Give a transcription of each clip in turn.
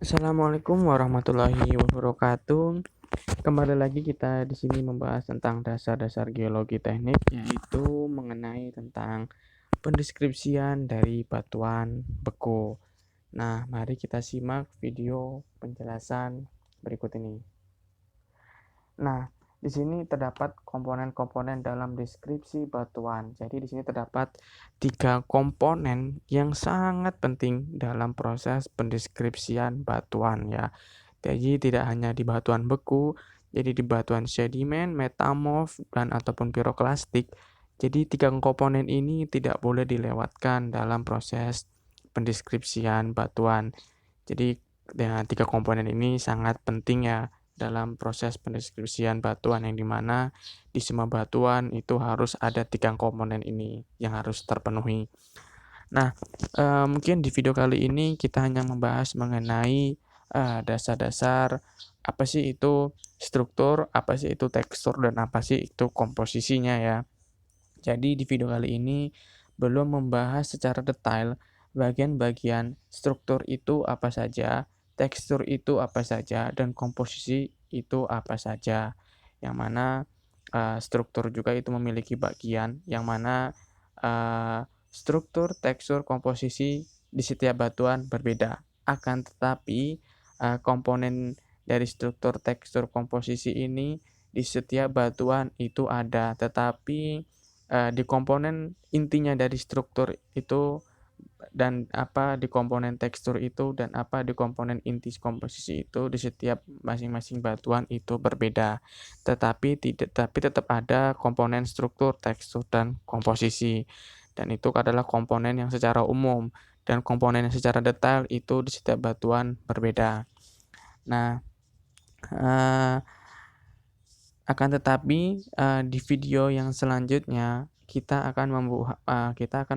Assalamualaikum warahmatullahi wabarakatuh. Kembali lagi kita di sini membahas tentang dasar-dasar geologi teknik, yaitu mengenai tentang pendeskripsian dari batuan beku. Nah, mari kita simak video penjelasan berikut ini. Nah, di sini terdapat komponen-komponen dalam deskripsi batuan. Jadi di sini terdapat 3 komponen yang sangat penting dalam proses pendeskripsian batuan ya. Jadi tidak hanya di batuan beku, jadi di batuan sedimen, metamorf, dan ataupun piroklastik. Jadi 3 komponen ini tidak boleh dilewatkan dalam proses pendeskripsian batuan. Jadi dengan 3 komponen ini sangat penting ya dalam proses pendeskripsian batuan, yang dimana di semua batuan itu harus ada 3 komponen ini yang harus terpenuhi. Nah, mungkin di video kali ini kita hanya membahas mengenai dasar-dasar apa sih itu struktur, apa sih itu tekstur, dan apa sih itu komposisinya ya. Jadi di video kali ini belum membahas secara detail bagian-bagian struktur itu apa saja, tekstur itu apa saja, dan komposisi itu apa saja. Yang mana struktur juga itu memiliki bagian yang mana struktur, tekstur, komposisi di setiap batuan berbeda. Akan tetapi komponen dari struktur, tekstur, komposisi ini di setiap batuan itu ada, tetapi di komponen intinya dari struktur itu dan apa di komponen tekstur itu dan apa di komponen inti komposisi itu di setiap masing-masing batuan itu berbeda. Tapi tetap ada komponen struktur, tekstur, dan komposisi. Dan itu adalah komponen yang secara umum, dan komponen yang secara detail itu di setiap batuan berbeda. Nah, eh, akan tetapi, di video yang selanjutnya kita akan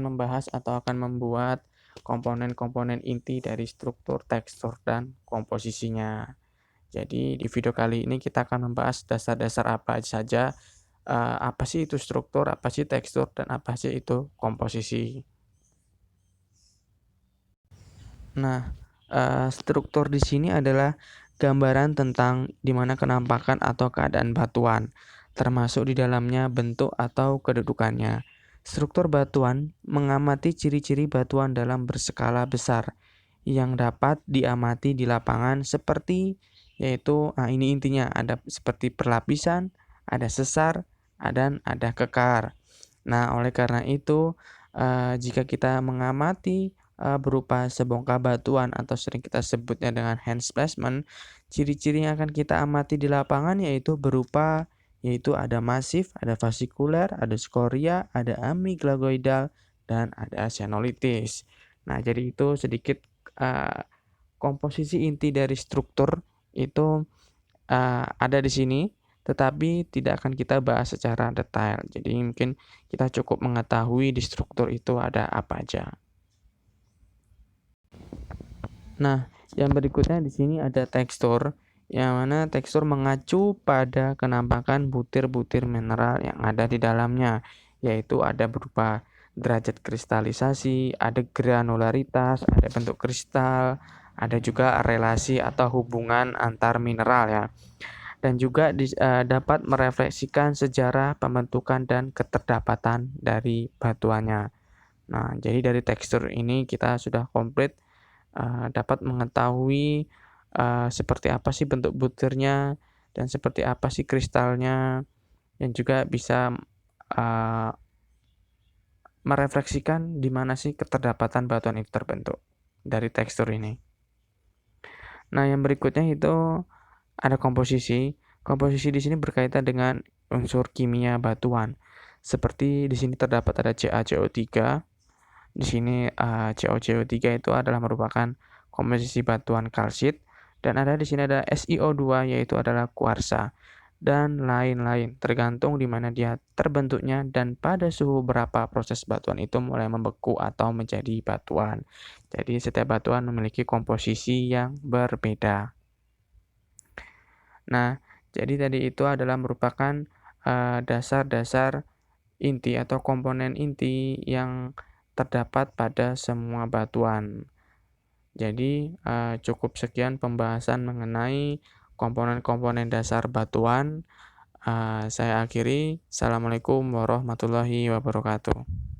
membahas atau akan membuat komponen-komponen inti dari struktur, tekstur, dan komposisinya. Jadi di video kali ini kita akan membahas dasar-dasar apa saja, apa sih itu struktur, apa sih tekstur, dan apa sih itu komposisi. Nah, struktur di sini adalah gambaran tentang di mana kenampakan atau keadaan batuan, termasuk di dalamnya bentuk atau kedudukannya. Struktur batuan mengamati ciri-ciri batuan dalam berskala besar yang dapat diamati di lapangan seperti yaitu ini intinya ada seperti perlapisan, ada sesar, dan ada kekar. Nah, oleh karena itu, jika kita mengamati berupa sebongkah batuan atau sering kita sebutnya dengan hand placement, ciri-ciri yang akan kita amati di lapangan yaitu ada masif, ada fasikuler, ada skoria, ada amigdaloidal, dan ada senolitis. Nah, jadi itu sedikit komposisi inti dari struktur itu ada di sini, tetapi tidak akan kita bahas secara detail. Jadi mungkin kita cukup mengetahui di struktur itu ada apa aja. Nah, yang berikutnya di sini ada tekstur, yang mana tekstur mengacu pada kenampakan butir-butir mineral yang ada di dalamnya, yaitu ada berupa derajat kristalisasi, ada granularitas, ada bentuk kristal, ada juga relasi atau hubungan antar mineral ya. Dan juga dapat merefleksikan sejarah pembentukan dan keterdapatan dari batuannya. Nah, jadi dari tekstur ini kita sudah komplit dapat mengetahui seperti apa sih bentuk butirnya dan seperti apa sih kristalnya, dan juga bisa merefleksikan di mana sih keterdapatan batuan itu terbentuk dari tekstur ini. Nah, yang berikutnya itu ada komposisi. Komposisi di sini berkaitan dengan unsur kimia batuan. Seperti di sini terdapat ada CaCO3. Di sini CaCO3 itu adalah merupakan komposisi batuan kalsit, dan ada di sini ada SiO2 yaitu adalah kuarsa, dan lain-lain tergantung di mana dia terbentuknya dan pada suhu berapa proses batuan itu mulai membeku atau menjadi batuan. Jadi setiap batuan memiliki komposisi yang berbeda. Nah, jadi tadi itu adalah merupakan dasar-dasar inti atau komponen inti yang terdapat pada semua batuan. Jadi, cukup sekian pembahasan mengenai komponen-komponen dasar batuan. Saya akhiri. Assalamualaikum warahmatullahi wabarakatuh.